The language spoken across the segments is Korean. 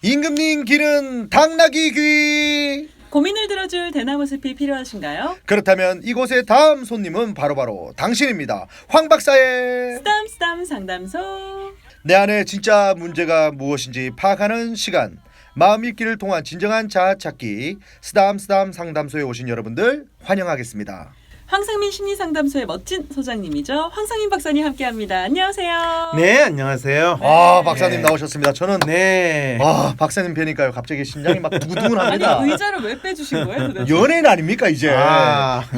임금님 길은 당나귀 귀. 고민을 들어줄 대나무 숲이 필요하신가요? 그렇다면 이곳의 다음 손님은 바로 당신입니다. 황 박사의 쓰담쓰담 상담소. 내 안에 진짜 문제가 무엇인지 파악하는 시간. 마음 읽기를 통한 진정한 자아 찾기 쓰담쓰담 상담소에 오신 여러분들 환영하겠습니다. 황상민 심리상담소의 멋진 소장님이죠. 황상민 박사님 함께합니다. 안녕하세요. 네, 안녕하세요. 박사님 나오셨습니다. 저는 네. 박사님 뵈니까요 갑자기 심장이 막 두근두근합니다. 아니 의자를 왜 빼주신 거예요 도대체? 연예인 아닙니까 이제.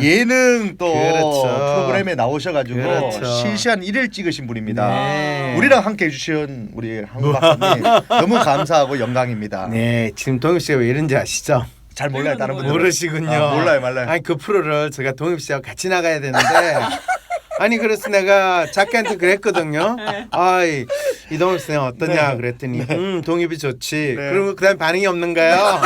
예능 또 그렇죠. 프로그램에 나오셔가지고 그렇죠. 실시간 1일 찍으신 분입니다. 네. 우리랑 함께 해주신 우리 황 박사님 너무 감사하고 영광입니다. 네, 지금 동엽 씨가 왜 이런지 아시죠? 잘 몰라요 다른 분들. 모르시군요. 몰라요. 아니 그 프로를 제가 동엽 씨하고 같이 나가야 되는데 아니 그래서 내가 작가한테 그랬거든요. 네. 아이 이동엽 씨는 어떠냐 네. 그랬더니 동엽이 좋지. 네. 그러면 그다음 반응이 없는가요?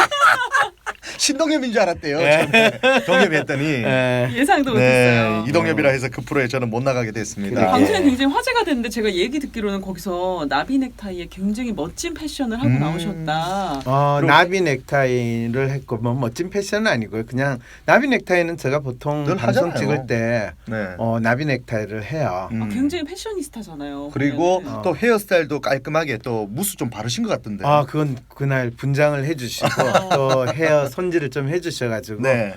신동엽인 줄 알았대요. 네. 동엽이 했더니 네. 예상도 네, 못했어요. 이동엽이라 해서 그 프로에 저는 못 나가게 됐습니다. 그러게. 방송에 굉장히 화제가 됐는데 제가 얘기 듣기로는 거기서 나비 넥타이에 굉장히 멋진 패션을 하고 나오셨다. 나비 넥타이를 했고 뭐 멋진 패션은 아니고요. 그냥 나비 넥타이는 제가 보통 늘 방송 하잖아요. 찍을 때 네. 나비 넥타이를 해요. 굉장히 패셔니스타잖아요. 그리고 보면은. 또 헤어스타일도 깔끔하게 또 무스 좀 바르신 것 같던데. 그건 그날 분장을 해주시고 또 헤어 손질을 좀 해주셔가지고 네.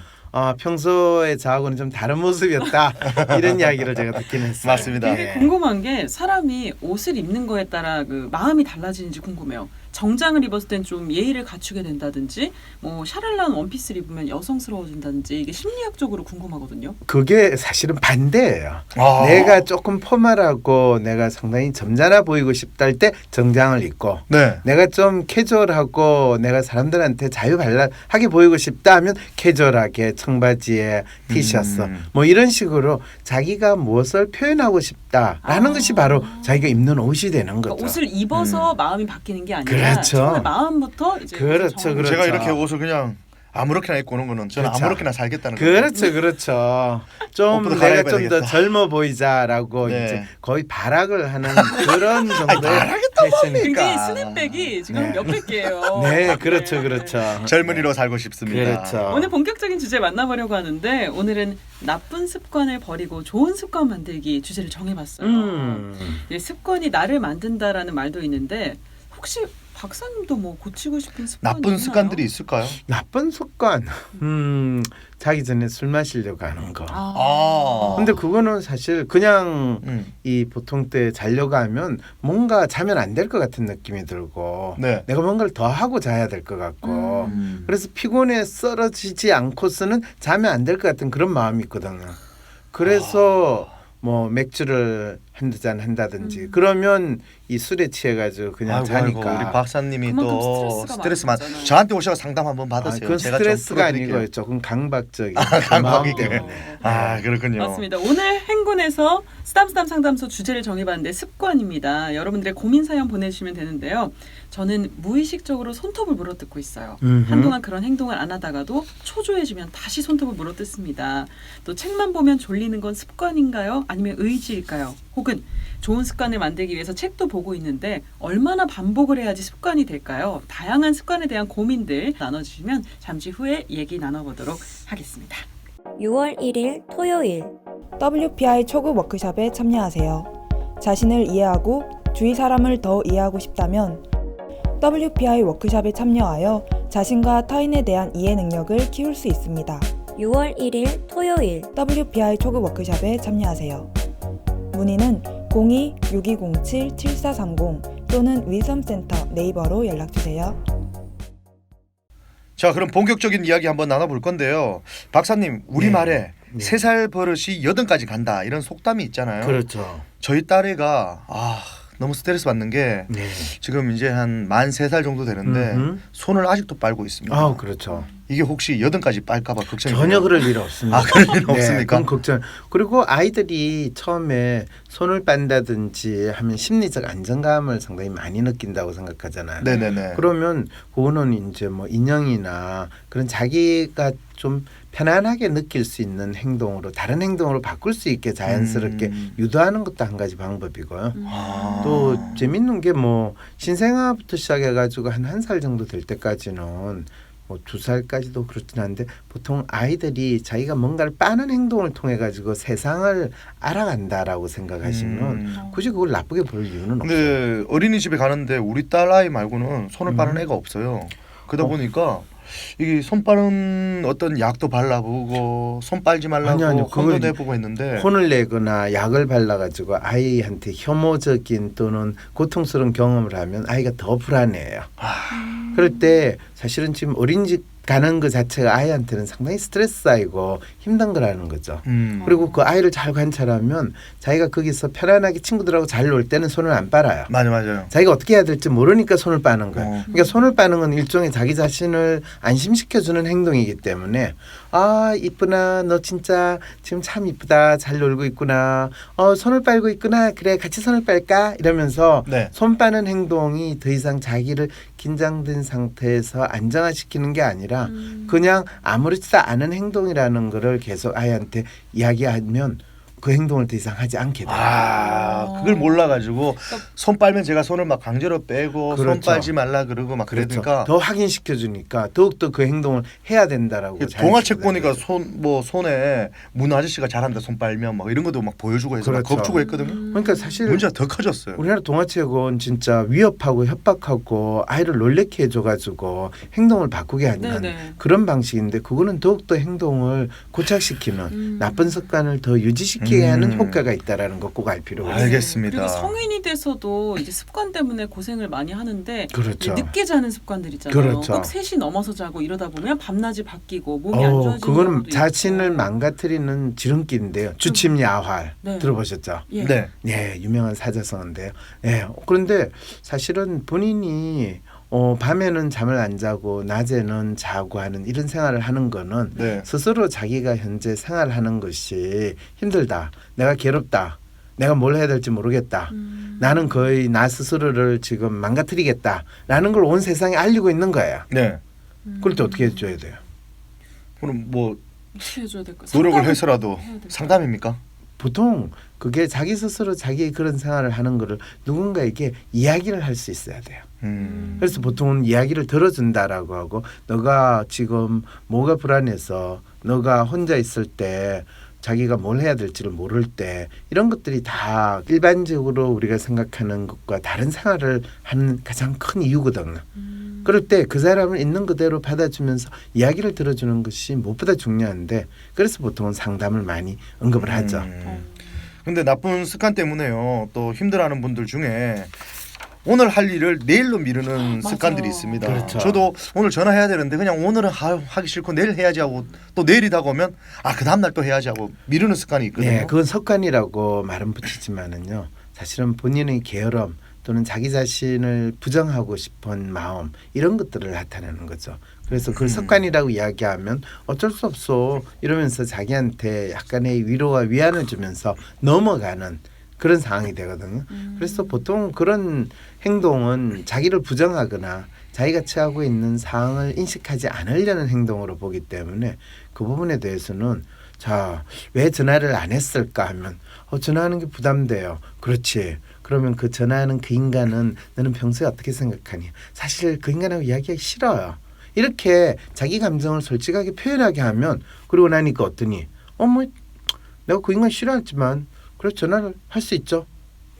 평소에 저하고는 좀 다른 모습이었다 이런 이야기를 제가 듣긴 했어요. 맞습니다. 되게 궁금한 게 사람이 옷을 입는 거에 따라 그 마음이 달라지는지 궁금해요. 정장을 입었을 땐 좀 예의를 갖추게 된다든지 뭐 샤랄라한 원피스를 입으면 여성스러워진다든지 이게 심리학적으로 궁금하거든요. 그게 사실은 반대예요. 아. 내가 조금 포멀하고 내가 상당히 점잖아 보이고 싶다 할 때 정장을 입고 네. 내가 좀 캐주얼하고 내가 사람들한테 자유발랄하게 보이고 싶다 하면 캐주얼하게 청바지에 티셔츠 뭐 이런 식으로 자기가 무엇을 표현하고 싶다라는 것이 바로 자기가 입는 옷이 되는 거죠. 그러니까 옷을 입어서 마음이 바뀌는 게 아니라 그렇죠. 처음에 마음부터 이제 그렇죠, 정하는 그렇죠. 제가 이렇게 옷을 그냥 아무렇게나 입고 오는 거는 저는 그렇죠. 아무렇게나 살겠다는 거예요. 그렇죠. 좀 옷부터 내가 갈아입어야 좀 더 되겠다. 젊어 보이자라고 네. 이제 거의 발악을 하는 그런 정도의 발악했다고 패션이. 굉장히 그러니까. 스냅백이 지금 네. 몇백 개예요. 네, 그렇죠, 그렇죠. 젊은이로 살고 싶습니다. 그렇죠. 오늘 본격적인 주제 만나보려고 하는데 오늘은 나쁜 습관을 버리고 좋은 습관 만들기 주제를 정해봤어요. 이 습관이 나를 만든다라는 말도 있는데 혹시 박사님도 뭐 고치고 싶은 습관이 나쁜 있나요? 습관들이 있을까요? 나쁜 습관. 자기 전에 술 마시려고 하는 거. 근데 그거는 사실 그냥 이 보통 때 자려고 하면 뭔가 자면 안 될 것 같은 느낌이 들고 네. 내가 뭔가를 더 하고 자야 될 것 같고 그래서 피곤에 쓰러지지 않고서는 자면 안 될 것 같은 그런 마음이 있거든요. 그래서 뭐 맥주를 한두 잔 한다든지 그러면 이 술에 취해가지고 그냥 자니까. 우리 박사님이 그만큼 또 스트레스가 스트레스 많이 많. 받잖아요. 저한테 오셔서 상담 한번 받으세요. 그건 제가 좀 스트레스가 풀어드릴게요. 아니고 조금 강박적인 강박이게. 마음 때문에. 그렇군요. 맞습니다. 오늘 행군에서 쓰담쓰담 상담소 주제를 정해봤는데 습관입니다. 여러분들의 고민 사연 보내주시면 되는데요. 저는 무의식적으로 손톱을 물어뜯고 있어요. 한동안 그런 행동을 안 하다가도 초조해지면 다시 손톱을 물어뜯습니다. 또 책만 보면 졸리는 건 습관인가요? 아니면 의지일까요? 혹은 좋은 습관을 만들기 위해서 책도 보고 있는데 얼마나 반복을 해야지 습관이 될까요? 다양한 습관에 대한 고민들 나눠주시면 잠시 후에 얘기 나눠보도록 하겠습니다. 6월 1일 토요일 WPI 초급 워크숍에 참여하세요. 자신을 이해하고 주위 사람을 더 이해하고 싶다면 WPI 워크숍에 참여하여 자신과 타인에 대한 이해 능력을 키울 수 있습니다. 6월 1일 토요일 WPI 초급 워크숍에 참여하세요. 문의는 02-6207-7430 또는 윈섬센터 네이버로 연락주세요. 자, 그럼 본격적인 이야기 한번 나눠볼 건데요. 박사님, 우리말에 네. 3살 버릇이 8까지 간다 이런 속담이 있잖아요. 그렇죠. 저희 딸애가 너무 스트레스 받는 게 네. 지금 이제 한 만 3살 정도 되는데 손을 아직도 빨고 있습니다. 그렇죠. 이게 혹시 여든까지 빨까봐 걱정이 전혀 돼요. 그럴 일 없습니다. 아, 그럴 일 네, 없습니까? 그건 걱정. 그리고 아이들이 처음에 손을 빤다든지 하면 심리적 안정감을 상당히 많이 느낀다고 생각하잖아요. 네네네. 그러면 그거는 이제 뭐 인형이나 그런 자기가 좀 편안하게 느낄 수 있는 행동으로 다른 행동으로 바꿀 수 있게 자연스럽게 유도하는 것도 한 가지 방법이고요. 아. 또 재밌는 게 뭐 신생아부터 시작해가지고 한 살 정도 될 때까지는 뭐 2살까지도 그렇긴 한데 보통 아이들이 자기가 뭔가를 빠는 행동을 통해 가지고 세상을 알아간다라고 생각하시면 굳이 그걸 나쁘게 볼 이유는 없어요. 근데 어린이집에 가는데 우리 딸 아이 말고는 손을 빠는 애가 없어요. 그러다 보니까 이게 손 빠는 어떤 약도 발라보고 손 빨지 말라고 아니요, 혼도 그걸 내보고 했는데 혼을 내거나 약을 발라가지고 아이한테 혐오적인 또는 고통스러운 경험을 하면 아이가 더 불안해해요. 그럴 때 사실은 지금 어린이집 가는 것 자체가 아이한테는 상당히 스트레스 쌓이고 힘든 거라는 거죠. 그리고 그 아이를 잘 관찰하면 자기가 거기서 편안하게 친구들하고 잘 놀 때는 손을 안 빨아요. 맞아요. 자기가 어떻게 해야 될지 모르니까 손을 빠는 거예요. 어. 그러니까 손을 빠는 건 일종의 자기 자신을 안심시켜주는 행동이기 때문에 아 이쁘나 너 진짜 지금 참 이쁘다 잘 놀고 있구나 손을 빨고 있구나 그래 같이 손을 빨까 이러면서 네. 손 빠는 행동이 더 이상 자기를 긴장된 상태에서 안정화시키는 게 아니라 그냥 아무렇지도 않은 행동이라는 거를 계속 아이한테 이야기하면 그 행동을 더 이상 하지 않게 돼요. 아, 그걸 몰라가지고 손 빨면 제가 손을 막 강제로 빼고 손 그렇죠. 빨지 말라 그러고 막 그러니까 더 확인시켜 주니까 더욱더 그 행동을 해야 된다라고. 동화책 보니까 손에 문 아저씨가 잘한다 손 빨면 막 이런 것도 막 보여주고 해서 막 그렇죠. 겁주고 했거든요. 그러니까 사실 문제가 더 커졌어요. 우리나라 동화책은 진짜 위협하고 협박하고 아이를 놀래게 해줘가지고 행동을 바꾸게 하는 네네. 그런 방식인데 그거는 더욱더 행동을 고착시키는 나쁜 습관을 더 유지시키게 하는 효과가 있다라는 거 꼭 알 필요가 있어요. 알겠습니다. 그리고 성인이 돼서도 이제 습관 때문에 고생을 많이 하는데 그렇죠. 늦게 자는 습관들 있잖아요. 그렇죠. 꼭 3시 넘어서 자고 이러다 보면 밤낮이 바뀌고 몸이 안 좋아지는 그거는 경우도 자신을 있고. 망가뜨리는 지름길인데요. 주침야활 네. 들어보셨죠? 예. 네. 네, 유명한 사자성어인데요. 예, 그런데 사실은 본인이 밤에는 잠을 안 자고 낮에는 자고 하는 이런 생활을 하는 거는 네. 스스로 자기가 현재 생활하는 것이 힘들다. 내가 괴롭다. 내가 뭘 해야 될지 모르겠다. 나는 거의 나 스스로를 지금 망가뜨리겠다라는 걸 온 세상에 알리고 있는 거예요. 네. 그럴 때 어떻게 해줘야 돼요? 그럼 뭐 어떻게 해줘야 될까? 노력을 상담을 해서라도 해야 될까? 상담입니까? 보통 그게 자기 스스로 자기의 그런 생활을 하는 거를 누군가에게 이야기를 할 수 있어야 돼요. 그래서 보통은 이야기를 들어준다라고 하고 너가 지금 뭐가 불안해서 너가 혼자 있을 때 자기가 뭘 해야 될지를 모를 때 이런 것들이 다 일반적으로 우리가 생각하는 것과 다른 생활을 하는 가장 큰 이유거든요. 그럴 때 그 사람을 있는 그대로 받아주면서 이야기를 들어주는 것이 무엇보다 중요한데 그래서 보통은 상담을 많이 언급을 하죠. 근데 나쁜 습관 때문에요. 또 힘들어하는 분들 중에 오늘 할 일을 내일로 미루는 맞아. 습관들이 있습니다. 그렇죠. 저도 오늘 전화해야 되는데 그냥 오늘은 하기 싫고 내일 해야지 하고 또 내일이 다가오면 그 다음날 또 해야지 하고 미루는 습관이 있거든요. 네, 그건 습관이라고 말은 붙이지만은요. 사실은 본인의 게으름 또는 자기 자신을 부정하고 싶은 마음 이런 것들을 나타내는 거죠. 그래서 그걸 습관이라고 이야기하면 어쩔 수 없어 이러면서 자기한테 약간의 위로와 위안을 주면서 넘어가는 그런 상황이 되거든요. 그래서 보통 그런 행동은 자기를 부정하거나 자기가 처하고 있는 상황을 인식하지 않으려는 행동으로 보기 때문에 그 부분에 대해서는 자, 왜 전화를 안 했을까 하면 전화하는 게 부담돼요. 그렇지. 그러면 그 전화하는 그 인간은 너는 평소에 어떻게 생각하니? 사실 그 인간하고 이야기하기 싫어요. 이렇게 자기 감정을 솔직하게 표현하게 하면 그러고 나니까 어떠니? 뭐 내가 그 인간 싫어하지만 그래 전화를 할 수 있죠.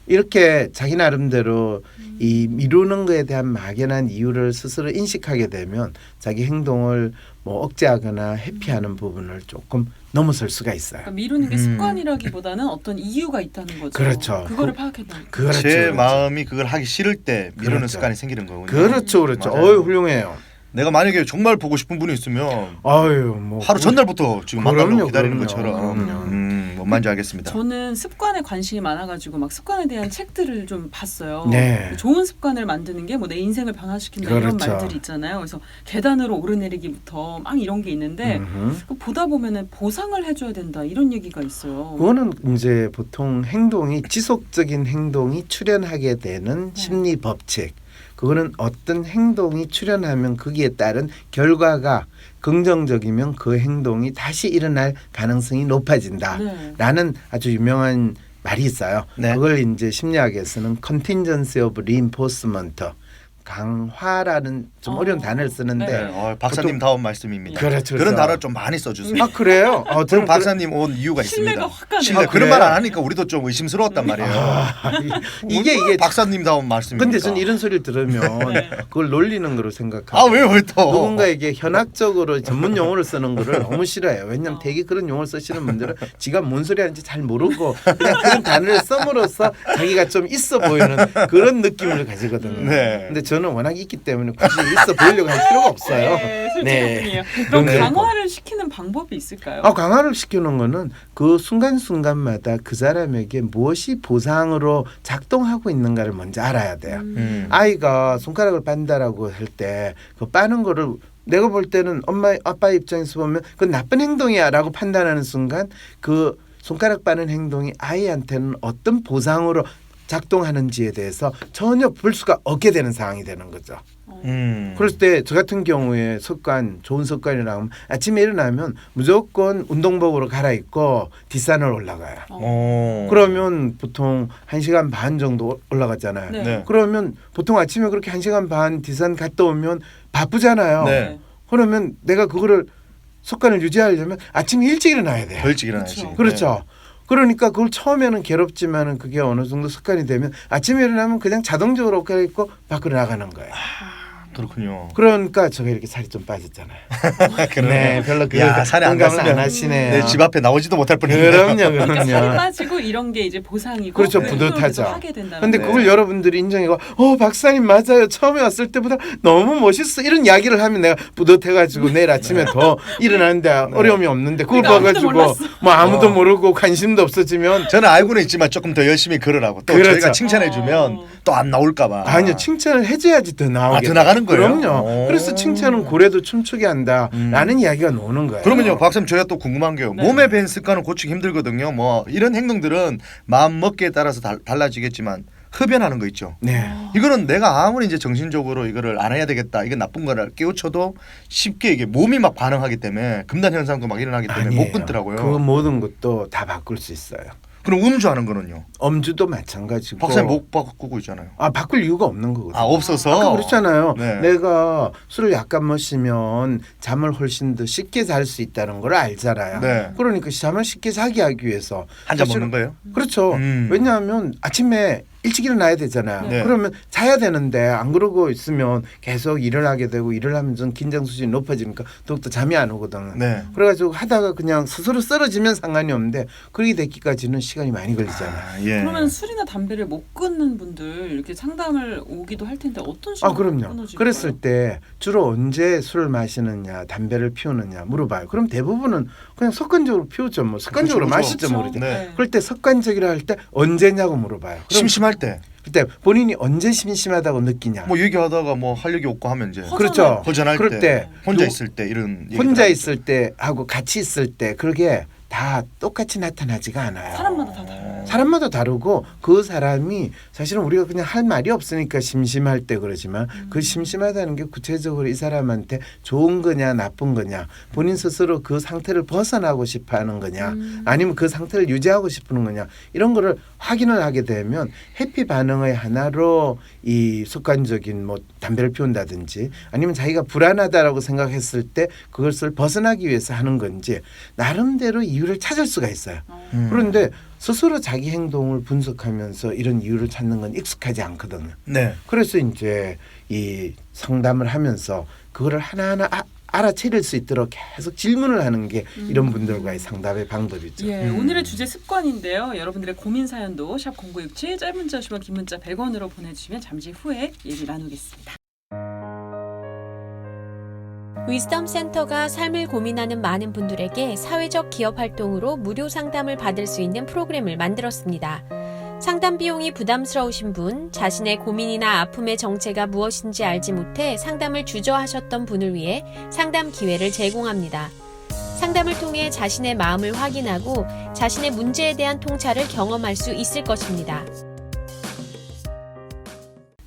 이렇게 자기 나름대로 이 미루는 거에 대한 막연한 이유를 스스로 인식하게 되면 자기 행동을 뭐 억제하거나 회피하는 부분을 조금 넘어설 수가 있어요. 그러니까 미루는 게 습관이라기보다는 어떤 이유가 있다는 거죠. 그렇죠. 그거를 파악해내는. 그렇죠, 제 그렇죠. 마음이 그걸 하기 싫을 때 미루는 그렇죠. 습관이 생기는 거군요. 그렇죠, 그렇죠. 맞아요. 훌륭해요. 내가 만약에 정말 보고 싶은 분이 있으면 아유, 뭐 하루 전날부터 지금 만나려고 기다리는 그럼요. 것처럼. 그럼요. 뭔지 알겠습니다. 저는 습관에 관심이 많아가지고 막 습관에 대한 책들을 좀 봤어요. 네. 좋은 습관을 만드는 게 뭐 내 인생을 변화시킨다 이런 그렇죠. 말들이 있잖아요. 그래서 계단으로 오르내리기부터 막 이런 게 있는데 그 보다 보면은 보상을 해줘야 된다 이런 얘기가 있어요. 그거는 이제 보통 행동이 지속적인 행동이 출현하게 되는 심리 법칙. 그거는 어떤 행동이 출현하면 거기에 따른 결과가 긍정적이면 그 행동이 다시 일어날 가능성이 높아진다라는 네. 아주 유명한 말이 있어요. 네. 그걸 이제 심리학에서는 contingency of reinforcement, 강화라는 좀 어려운 단어를 쓰는데 네. 박사님 다운 말씀입니다. 그렇죠, 그런 그렇죠. 단어 좀 많이 써주세요. 아 그래요? 그럼 박사님 온 이유가 신뢰가 있습니다. 확 가네요. 신뢰. 아, 그런 그래요? 말 안 하니까 우리도 좀 의심스러웠단 말이에요. 이게 박사님 다운 말씀입니다. 근데 저는 이런 소리를 들으면 네. 그걸 놀리는 거로 생각하고 아 왜 또? 누군가에게 현학적으로 전문 용어를 쓰는 거를 너무 싫어해요. 왜냐하면 되게 그런 용어를 쓰시는 분들은 지가 뭔 소리 하는지 잘 모르고 그냥 그런 단어를 씀으로써 자기가 좀 있어 보이는 그런 느낌을 가지거든요. 네. 근데 저는 워낙 있기 때문에 굳이 있어 보이려고 할 필요가 없어요. 네, 네. 솔직하군요. 그럼 네. 강화를 시키는 방법이 있을까요? 강화를 시키는 거는 그 순간순간마다 그 사람에게 무엇이 보상으로 작동하고 있는가를 먼저 알아야 돼요. 아이가 손가락을 빤다라고 할 때 그 빠는 거를 내가 볼 때는 엄마 아빠 입장에서 보면 그건 나쁜 행동이야라고 판단하는 순간 그 손가락 빠는 행동이 아이한테는 어떤 보상으로 작동하는지에 대해서 전혀 볼 수가 없게 되는 상황이 되는 거죠. 그럴 때 저 같은 경우에 습관, 좋은 습관이라고 하면 아침에 일어나면 무조건 운동복으로 갈아입고 뒷산을 올라가요. 그러면 보통 1시간 반 정도 올라가잖아요. 네. 네. 그러면 보통 아침에 그렇게 1시간 반 뒷산 갔다 오면 바쁘잖아요. 네. 그러면 내가 그거를 습관을 유지하려면 아침에 일찍 일어나야 돼요. 더 일찍 일어나야지. 그렇죠. 그러니까 그걸 처음에는 괴롭지만은 그게 어느 정도 습관이 되면 아침에 일어나면 그냥 자동적으로 옷 갈아입고 밖으로 나가는 거예요. 그렇군요. 그러니까 제가 이렇게 살이 좀 빠졌잖아요. 네, 별로 그 야, 살이 안 공감을 갔으면 안 하시네요. 내 집 앞에 나오지도 못할 뻔했네요. 그럼요. 그러니까 살이 빠지고 이런 게 이제 보상이고 그렇죠, 그 뿌듯하죠. 행동을 계속 하게 된다는 근데 거예요. 그걸 여러분들이 인정해가 박사님 맞아요. 처음에 왔을 때보다 너무 멋있어. 이런 이야기를 하면 내가 뿌듯해가지고 내일 아침에 더 일어나는데 어려움이 없는데 그걸 그러니까 아무도 봐가지고 몰랐어. 뭐 아무도 모르고 관심도 없어지면 저는 알고는 있지만 조금 더 열심히 걸으라고 또 그렇죠. 저희가 칭찬해주면 또 안 나올까봐. 아니요 칭찬을 해줘야지 더 나오게 더 나가는 거예요? 그럼요. 오. 그래서 칭찬은 고래도 춤추게 한다라는 이야기가 나오는 거예요. 그러면요, 박사님 저희가 또 궁금한 게요. 네. 몸에 밴 습관을 고치기 힘들거든요. 뭐 이런 행동들은 마음 먹기에 따라서 달라지겠지만 흡연하는 거 있죠. 네. 이거는 내가 아무리 이제 정신적으로 이거를 안 해야 되겠다, 이건 나쁜 거를 깨우쳐도 쉽게 이게 몸이 막 반응하기 때문에 금단 현상도 막 일어나기 때문에 아니에요. 못 끊더라고요. 그 모든 것도 다 바꿀 수 있어요. 그럼 음주하는 거는요? 엄주도 마찬가지고. 박사님 못 바꾸고 있잖아요. 바꿀 이유가 없는 거거든요. 없어서. 아까 그렇잖아요. 네. 내가 술을 약간 마시면 잠을 훨씬 더 쉽게 잘 수 있다는 걸 알잖아요. 네. 그러니까 잠을 쉽게 자게 하기 위해서 한 잔 사실은- 먹는 거예요? 그렇죠. 왜냐하면 아침에 일찍 일어나야 되잖아요. 네. 그러면 자야 되는데 안 그러고 있으면 계속 일어나게 되고 일을 하면 좀 긴장 수준이 높아지니까 더욱더 잠이 안 오거든요. 네. 그래가지고 하다가 그냥 스스로 쓰러지면 상관이 없는데 그렇게 되기까지는 시간이 많이 걸리잖아요. 예. 그러면 술이나 담배를 못 끊는 분들 이렇게 상담을 오기도 할 텐데 어떤 식으로 그럼요. 끊어질까요? 그랬을 때 주로 언제 술을 마시느냐, 담배를 피우느냐 물어봐요. 그럼 대부분은 그냥 습관적으로 피우죠. 뭐 습관적으로 그렇죠, 마시죠, 그렇죠. 모르죠. 네. 그럴 때 습관적이라 할 때 언제냐고 물어봐요. 그럼 심심할 때 그때 본인이 언제 심심하다고 느끼냐. 뭐 얘기하다가 뭐 할 얘기 없고 하면 이제 그렇죠. 허전할 그럴 때 혼자 누- 있을 때 이런 혼자 얘기들 있을 때 하고 같이 있을 때 그게 다 똑같이 나타나지가 않아요. 사람마다 다 달라요. 사람마다 다르고 그 사람이 사실은 우리가 그냥 할 말이 없으니까 심심할 때 그러지만 그 심심하다는 게 구체적으로 이 사람한테 좋은 거냐 나쁜 거냐 본인 스스로 그 상태를 벗어나고 싶어 하는 거냐 아니면 그 상태를 유지하고 싶은 거냐 이런 거를 확인을 하게 되면 해피 반응의 하나로 이 습관적인 뭐 담배를 피운다든지 아니면 자기가 불안하다라고 생각했을 때 그것을 벗어나기 위해서 하는 건지 나름대로 이유를 찾을 수가 있어요. 그런데 스스로 자기 행동을 분석하면서 이런 이유를 찾는 건 익숙하지 않거든요. 네. 그래서 이제 이 상담을 하면서 그거를 하나하나 알아차릴 수 있도록 계속 질문을 하는 게 이런 분들과의 상담의 방법이죠. 예, 오늘의 주제 습관인데요. 여러분들의 고민 사연도 샵 0967 짧은 문자 50원 긴 문자 100원으로 보내주시면 잠시 후에 얘기 나누겠습니다. 위즈덤 센터가 삶을 고민하는 많은 분들에게 사회적 기업 활동으로 무료 상담을 받을 수 있는 프로그램을 만들었습니다. 상담 비용이 부담스러우신 분, 자신의 고민이나 아픔의 정체가 무엇인지 알지 못해 상담을 주저하셨던 분을 위해 상담 기회를 제공합니다. 상담을 통해 자신의 마음을 확인하고 자신의 문제에 대한 통찰을 경험할 수 있을 것입니다.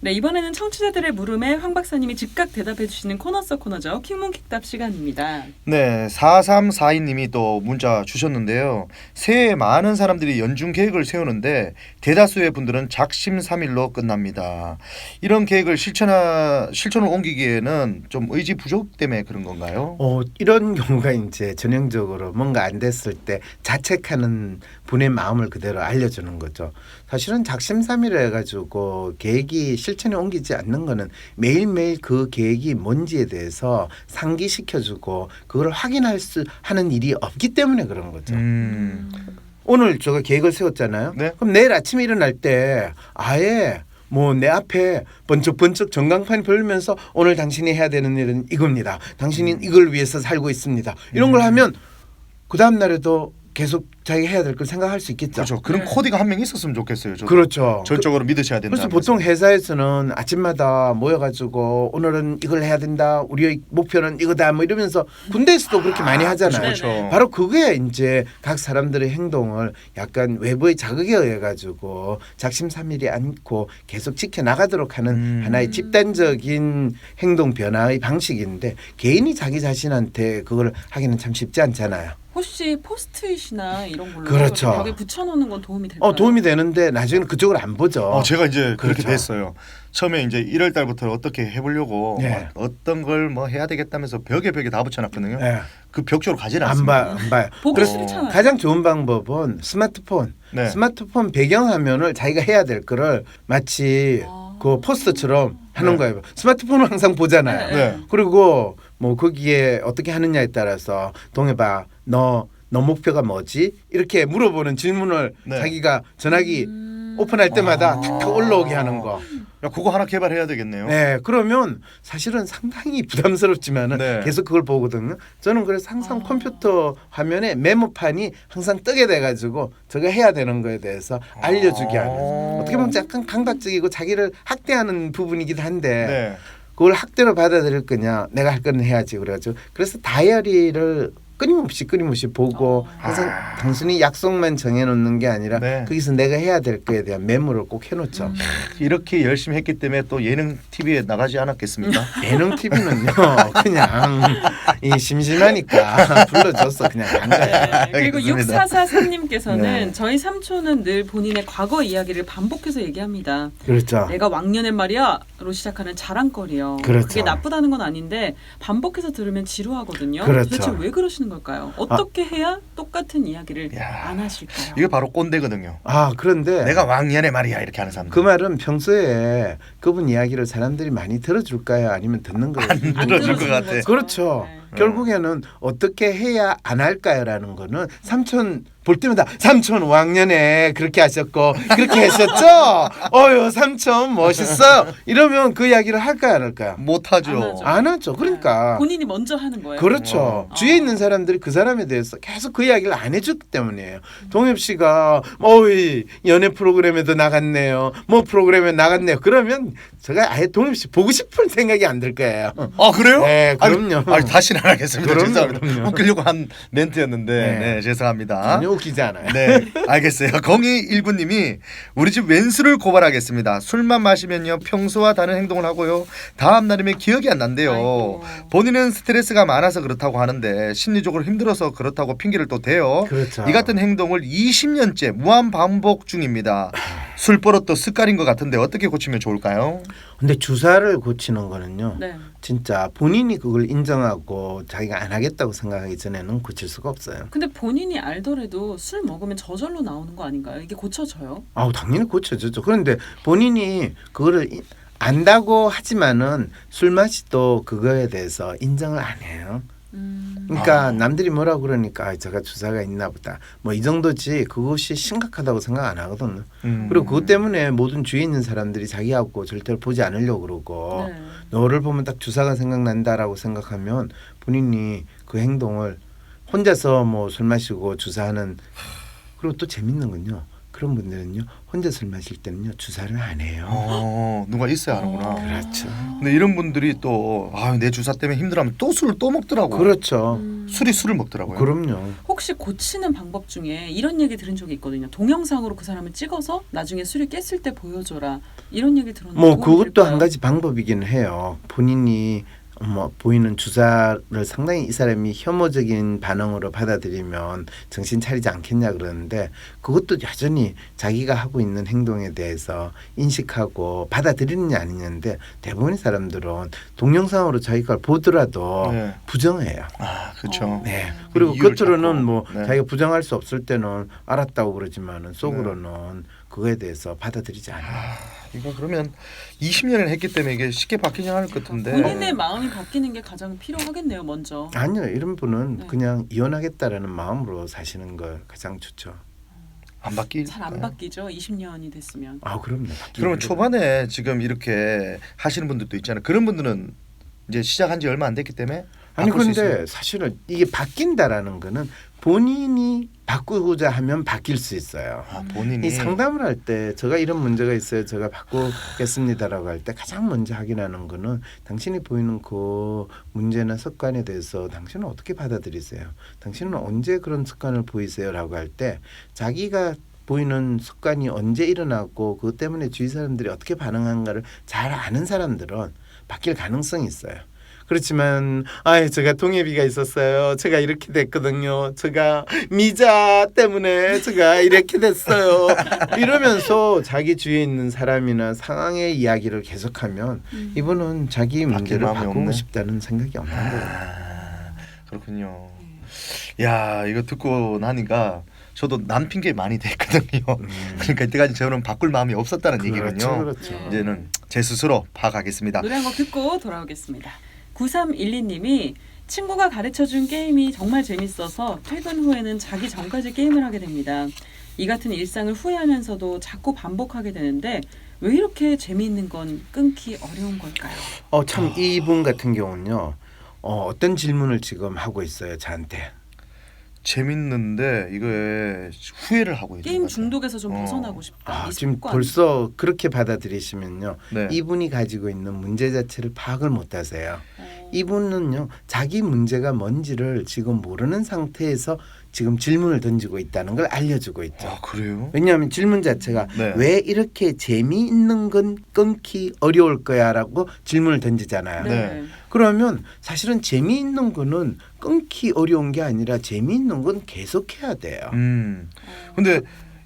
네, 이번에는 청취자들의 물음에 황 박사님이 즉각 대답해 주시는 코너 속 코너죠. 킹문킥답 시간입니다. 네, 4342님이 또 문자 주셨는데요. 새해에 많은 사람들이 연중 계획을 세우는데 대다수의 분들은 작심삼일로 끝납니다. 이런 계획을 실천을 옮기기에는 좀 의지 부족 때문에 그런 건가요? 이런 경우가 이제 전형적으로 뭔가 안 됐을 때 자책하는 분의 마음을 그대로 알려주는 거죠. 사실은 작심삼일을 해가지고 계획이 실천에 옮기지 않는 거는 매일매일 그 계획이 뭔지에 대해서 상기시켜주고 그걸 확인할 수 하는 일이 없기 때문에 그런 거죠. 오늘 제가 계획을 세웠잖아요. 네? 그럼 내일 아침에 일어날 때 아예 뭐 내 앞에 번쩍번쩍 전광판이 보이면서 오늘 당신이 해야 되는 일은 이겁니다. 당신은 이걸 위해서 살고 있습니다. 이런 걸 하면 그 다음 날에도 계속 자기가 해야 될 걸 생각할 수 있겠죠. 그렇죠. 그런 네. 코디가 한 명 있었으면 좋겠어요. 저도. 그렇죠. 전적으로 믿으셔야 된다. 그래서 보통 회사에서는 아침마다 모여가지고 오늘은 이걸 해야 된다. 우리의 목표는 이거다. 뭐 이러면서 군대에서도 그렇게 많이 하잖아요. 그렇죠. 바로 그게 이제 각 사람들의 행동을 약간 외부의 자극에 의해 가지고 작심삼일이 않고 계속 지켜나가도록 하는 하나의 집단적인 행동 변화의 방식인데 개인이 자기 자신한테 그걸 하기는 참 쉽지 않잖아요. 혹시 포스트잇이나 이런 걸로 그렇죠. 벽에 붙여놓는 건 도움이 될까요? 도움이 되는데 나중에는 그쪽을 안 보죠. 제가 이제 그렇게 그렇죠. 됐어요. 처음에 이제 1월 달부터 어떻게 해보려고 네. 어떤 걸 뭐 해야 되겠다면서 벽에 다 붙여놨거든요. 네. 그 벽 쪽으로 가지는 안 않습니다. 봐요. 보기 그래서 싫잖아요. 가장 좋은 방법은 스마트폰. 네. 스마트폰 배경화면을 자기가 해야 될 거를 마치 그 포스터처럼 하는 네. 거예요. 스마트폰을 항상 보잖아요. 네. 그리고 뭐 거기에 어떻게 하느냐에 따라서 동해봐 너 목표가 뭐지? 이렇게 물어보는 질문을 네. 자기가 전화기 오픈할 때마다 탁탁 올라오게 하는 거. 야, 그거 하나 개발해야 되겠네요. 네, 그러면 사실은 상당히 부담스럽지만은 네. 계속 그걸 보거든요. 저는 그래서 항상 컴퓨터 화면에 메모판이 항상 뜨게 돼가지고 저거 해야 되는 거에 대해서 알려주게 하는. 어떻게 보면 약간 강박적이고 자기를 학대하는 부분이기도 한데 네. 그걸 학대로 받아들일 거냐? 내가 할 거는 해야지 그래가지고 그래서 다이어리를 끊임없이 보고 항상 단순히 약속만 정해놓는 게 아니라 네. 거기서 내가 해야 될 거에 대한 메모를 꼭 해놓죠. 이렇게 열심히 했기 때문에 또 예능 TV에 나가지 않았겠습니까? 예능 TV는요 그냥 이 심심하니까 불러줬어 그냥 간 거야. 네, 그리고 알겠습니다. 6443님께서는 네. 저희 삼촌은 늘 본인의 과거 이야기를 반복해서 얘기합니다. 그렇죠. 내가 왕년엔 말이야로 시작하는 자랑거리요. 그렇죠. 그게 나쁘다는 건 아닌데 반복해서 들으면 지루하거든요. 그렇죠. 도대체 왜 그러시는 걸까요? 어떻게 해야 똑같은 이야기를 안 하실까요? 이게 바로 꼰대거든요. 그런데 내가 왕년에 말이야 이렇게 하는 사람. 그 말은 평소에 그분 이야기를 사람들이 많이 들어줄까요? 아니면 듣는 거예요? 안 들어줄 것 같아. 거죠. 그렇죠. 네. 결국에는 어떻게 해야 안 할까요라는 거는 삼촌 볼 때마다 삼촌 왕년에 그렇게 하셨고 그렇게 했었죠. 어유 삼촌 멋있어요. 이러면 그 이야기를 할까요 안 할까요? 못하죠. 안 하죠. 안 하죠. 그러니까 본인이 먼저 하는 거예요. 그렇죠. 주위에 있는 사람들이 그 사람에 대해서 계속 그 이야기를 안 해줬기 때문이에요. 동엽 씨가 연애 프로그램에도 나갔네요. 뭐 프로그램에 나갔네요. 그러면 제가 아예 동엽 씨 보고 싶은 생각이 안 들 거예요. 그래요? 네, 그럼요. 아니, 다시는 안 하겠습니다. 그럼요, 죄송합니다. 그럼요. 웃기려고 한 멘트였는데 네. 죄송합니다. 전혀 웃기지 않아요. 네, 알겠어요. 0219님이 우리 집 왼수를 고발하겠습니다. 술만 마시면요 평소와 다른 행동을 하고요 다음 날이면 기억이 안 난대요. 아이고. 본인은 스트레스가 많아서 그렇다고 하는데 심리적으로 힘들어서 그렇다고 핑계를 또 대요. 그렇죠. 이 같은 행동을 20년째 무한 반복 중입니다. 술 버릇도 습관인 것 같은데 어떻게 고치면 좋을까요? 근데 주사를 고치는 거는요. 네. 진짜 본인이 그걸 인정하고 자기가 안 하겠다고 생각하기 전에는 고칠 수가 없어요. 근데 본인이 알더라도 술 먹으면 저절로 나오는 거 아닌가요? 이게 고쳐져요? 당연히 고쳐지죠. 그런데 본인이 그거를 안다고 하지만은 술 맛이 또 그거에 대해서 인정을 안 해요. 그러니까 남들이 뭐라 그러니까 아, 제가 주사가 있나 보다. 뭐 이 정도지 그것이 심각하다고 생각 안 하거든요. 그리고 그것 때문에 모든 주위에 있는 사람들이 자기하고 절대로 보지 않으려고 그러고 네. 너를 보면 딱 주사가 생각난다라고 생각하면 본인이 그 행동을 혼자서 뭐 술 마시고 주사하는 그리고 또 재밌는 건요. 그런 분들은요. 혼자 술 마실 때는요. 주사를 안 해요. 누가 있어야 하는구나. 그렇죠. 근데 이런 분들이 또 내 주사 때문에 힘들어하면 또 술을 또 먹더라고. 그렇죠. 술을 먹더라고요. 그럼요. 혹시 고치는 방법 중에 이런 얘기 들은 적이 있거든요. 동영상으로 그 사람을 찍어서 나중에 술이 깼을 때 보여줘라. 이런 얘기 들었는데 뭐 도움이 그것도 될까요? 한 가지 방법이긴 해요. 본인이 뭐 보이는 주사를 상당히 이 사람이 혐오적인 반응으로 받아들이면 정신 차리지 않겠냐 그러는데 그것도 여전히 자기가 하고 있는 행동에 대해서 인식하고 받아들이느냐 아니냐인데 대부분의 사람들은 동영상으로 자기가 보더라도 네. 부정해요. 그렇죠. 네. 그리고 이유를 겉으로는 찾고. 뭐 네. 자기가 부정할 수 없을 때는 알았다고 그러지만은 속으로는 그거에 대해서 받아들이지 않아요. 이거 그러면 20년을 했기 때문에 이게 쉽게 바뀌지 않을 것 같은데. 본인의 마음이 바뀌는 게 가장 필요하겠네요. 먼저. 아니요, 이런 분은 네. 그냥 이혼하겠다라는 마음으로 사시는 걸 가장 좋죠. 안 바뀌. 잘 안 바뀌죠. 20년이 됐으면. 아, 그럼요. 그러면 초반에 지금 이렇게 하시는 분들도 있잖아요. 그런 분들은 이제 시작한 지 얼마 안 됐기 때문에 아니 바꿀 수 있어요. 그런데 사실은 이게 바뀐다라는 거는 본인이 바꾸고자 하면 바뀔 수 있어요. 본인이 이 상담을 할 때 제가 이런 문제가 있어요. 제가 바꾸겠습니다라고 할 때 가장 먼저 확인하는 거는 당신이 보이는 그 문제나 습관에 대해서 당신은 어떻게 받아들이세요? 당신은 언제 그런 습관을 보이세요?라고 할 때 자기가 보이는 습관이 언제 일어났고 그것 때문에 주위 사람들이 어떻게 반응한가를 잘 아는 사람들은 바뀔 가능성이 있어요. 그렇지만 제가 동해비가 있었어요. 제가 이렇게 됐거든요. 제가 미자 때문에 제가 이렇게 됐어요. 이러면서 자기 주위에 있는 사람이나 상황의 이야기를 계속하면 이분은 자기 문제를 마음이 바꾸고 없네. 싶다는 생각이 없는 거예요. 그렇군요. 야, 이거 듣고 나니까 저도 남 핑계 많이 됐거든요. 그러니까 이때까지 저는 바꿀 마음이 없었다는 얘기군요. 그렇죠. 네. 이제는 제 스스로 파악하겠습니다. 노래 한 곡 듣고 돌아오겠습니다. 9312님이 친구가 가르쳐준 게임이 정말 재밌어서 퇴근 후에는 자기 전까지 게임을 하게 됩니다. 이 같은 일상을 후회하면서도 자꾸 반복하게 되는데 왜 이렇게 재미있는 건 끊기 어려운 걸까요? 참 이분 같은 경우는요. 어떤 질문을 지금 하고 있어요, 저한테. 재밌는데 이거에 후회를 하고 있는 게임 것 같아요. 중독에서 좀 벗어나고 싶다. 이 지금 습관. 벌써 그렇게 받아들이시면요. 네. 이분이 가지고 있는 문제 자체를 파악을 못하세요. 이분은요. 자기 문제가 뭔지를 지금 모르는 상태에서 지금 질문을 던지고 있다는 걸 알려주고 있죠. 그래요? 왜냐하면 질문 자체가 네. 왜 이렇게 재미있는 건 끊기 어려울 거야라고 질문을 던지잖아요. 네. 그러면 사실은 재미있는 거는 끊기 어려운 게 아니라 재미있는 건 계속해야 돼요. 근데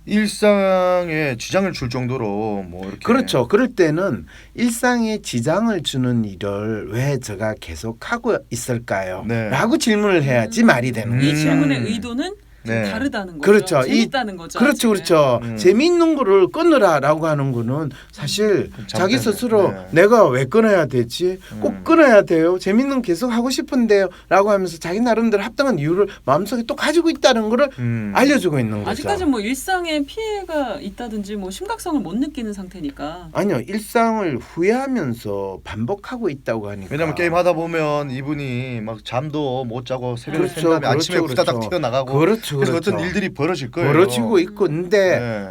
일상에 지장을 줄 정도로 뭐 이렇게 그렇죠. 그럴 때는 일상에 지장을 주는 일을 왜 제가 계속 하고 있을까요? 네. 라고 질문을 해야지 말이 되는 이 거죠. 질문의 의도는 좀 네. 다르다는 거죠. 그렇죠. 재밌다는 거죠. 그렇죠. 아직은. 그렇죠. 재미있는 거를 끊으라라고 하는 거는 사실 자기 스스로 네. 내가 왜 끊어야 되지? 꼭 끊어야 돼요. 재미있는 거 계속 하고 싶은데요. 라고 하면서 자기 나름대로 합당한 이유를 마음속에 또 가지고 있다는 거를 알려주고 있는 거죠. 아직까지는 뭐 일상에 피해가 있다든지 뭐 심각성을 못 느끼는 상태니까. 아니요. 일상을 후회하면서 반복하고 있다고 하니까. 왜냐면 게임 하다 보면 이분이 막 잠도 못 자고 새벽에 그렇죠, 샌 다음에 아침에 그렇죠, 후다닥 그렇죠. 튀어나가고 그렇죠. 그래서 그렇죠. 어떤 일들이 벌어질 거예요. 벌어지고 있고 근데 네.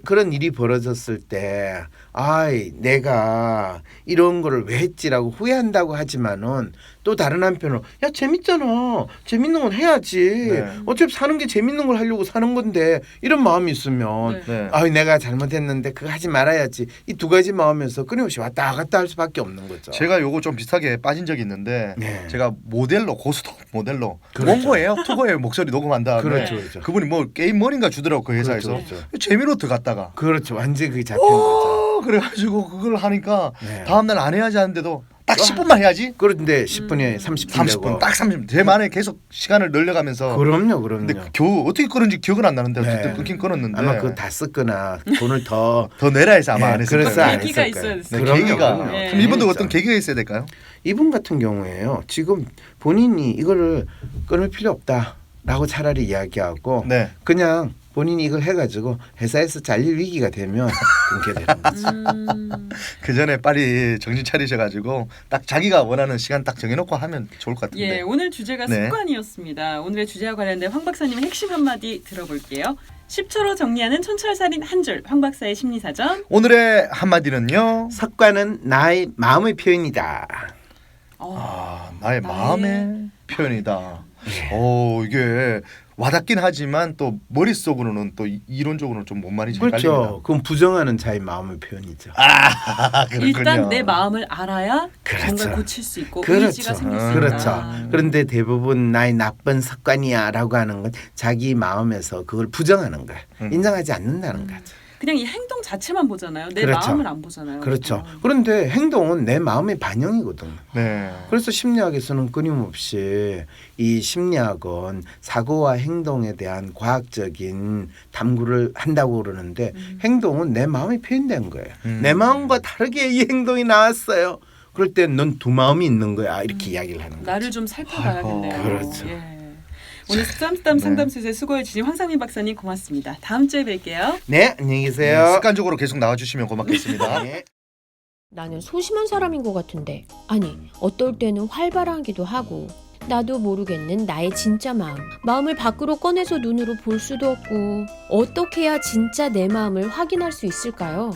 그런 일이 벌어졌을 때 내가 이런 거를 왜 했지라고 후회한다고 하지만은 또 다른 한편으로 야 재밌잖아. 재밌는 건 해야지. 네. 어차피 사는 게 재밌는 걸 하려고 사는 건데 이런 마음이 있으면 네. 네. 내가 잘못했는데 그거 하지 말아야지. 이 두 가지 마음에서 끊임없이 왔다 갔다 할 수밖에 없는 거죠. 제가 요거 좀 비슷하게 빠진 적이 있는데 네. 제가 모델로 고스톱 모델로 그렇죠. 원고예요 투고예요 목소리 녹음한 다음에 그렇죠, 그렇죠. 그분이 뭐 게임 머니인가 주더라고 그 회사에서 그렇죠, 그렇죠. 재미로 들어갔다가 그렇죠. 완전히 그게 잡힌 거죠. 그래가지고 그걸 하니까 네. 다음날 안 해야지 하는데도 딱 10분만 해야지. 그런데 10분에 30분 되고. 30분 딱 30분. 제 만에 계속 시간을 늘려가면서. 그럼요. 근데 겨우 어떻게 끊은지 기억은 안 나는데 어쨌든 네. 끊긴 끊었는데. 아마 그거 다 썼거나 돈을 더 내라 해서 아마 네, 안 했을 그래서 거예요. 안 계기가 했을 거예요. 있어야 됐어요. 네, 그럼요, 계기가. 그럼요. 네. 그럼 이분도 진짜. 어떤 계기가 있어야 될까요? 이분 같은 경우에요. 지금 본인이 이거를 끊을 필요 없다라고 차라리 이야기하고 네. 그냥 본인이 이걸 해가지고 회사에서 잘릴 위기가 되면 끊게 되는 거죠. 그 전에 빨리 정신 차리셔가지고 딱 자기가 원하는 시간 딱 정해놓고 하면 좋을 것 같은데. 예, 오늘 주제가 네. 습관이었습니다. 오늘의 주제와 관련된 황 박사님의 핵심 한마디 들어볼게요. 10초로 정리하는 촌철살인 한 줄, 황 박사의 심리사전. 오늘의 한마디는요. 습관은 나의 마음의 표현이다. 나의 마음의 표현이다. 이게 와닿긴 하지만 또 머릿속으로는 또 이론적으로는 좀 뭔 말인지 헷갈립니다. 그렇죠. 그건 부정하는 자의 마음의 표현이죠. 그렇군요. 일단 내 마음을 알아야 그렇죠. 정말 고칠 수 있고 그렇죠. 의지가 생길 수 있다. 그렇죠. 그런데 대부분 나의 나쁜 습관이야라고 하는 건 자기 마음에서 그걸 부정하는 거야. 인정하지 않는다는 거죠. 그냥 이 행동 자체만 보잖아요. 내 그렇죠. 마음을 안 보잖아요. 그렇죠. 그런데 행동은 내 마음의 반영이거든요. 네. 그래서 심리학에서는 끊임없이 이 심리학은 사고와 행동에 대한 과학적인 탐구를 한다고 그러는데 행동은 내 마음이 표현된 거예요. 내 마음과 다르게 이 행동이 나왔어요. 그럴 때 넌 두 마음이 있는 거야. 이렇게 이야기를 하는 거죠. 나를 좀 살펴봐야겠네요. 아이고, 그렇죠. 예. 오늘 습담 상담소에 수고해 주신 황상민 박사님 고맙습니다. 다음 주에 뵐게요. 네, 안녕히 계세요. 네, 습관적으로 계속 나와주시면 고맙겠습니다. 네. 나는 소심한 사람인 것 같은데. 아니, 어떨 때는 활발하기도 하고. 나도 모르겠는 나의 진짜 마음. 마음을 밖으로 꺼내서 눈으로 볼 수도 없고. 어떻게 해야 진짜 내 마음을 확인할 수 있을까요?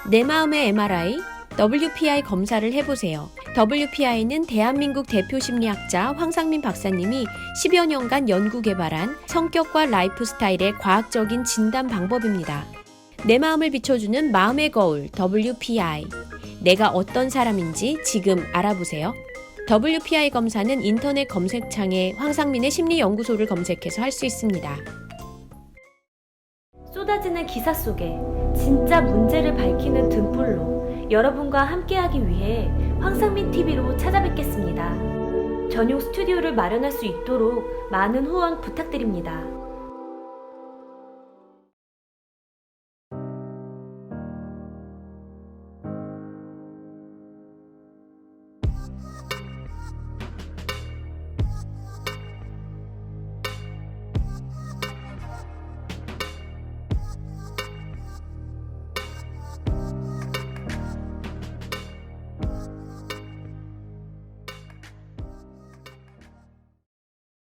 내 마음의 MRI, WPI 검사를 해보세요. WPI는 대한민국 대표 심리학자 황상민 박사님이 10여 년간 연구 개발한 성격과 라이프 스타일의 과학적인 진단 방법입니다. 내 마음을 비춰주는 마음의 거울 WPI. 내가 어떤 사람인지 지금 알아보세요. WPI 검사는 인터넷 검색창에 황상민의 심리연구소를 검색해서 할 수 있습니다. 쏟아지는 기사 속에 진짜 문제를 밝히는 등불로 여러분과 함께하기 위해 황상민 TV로 찾아뵙겠습니다. 전용 스튜디오를 마련할 수 있도록 많은 후원 부탁드립니다.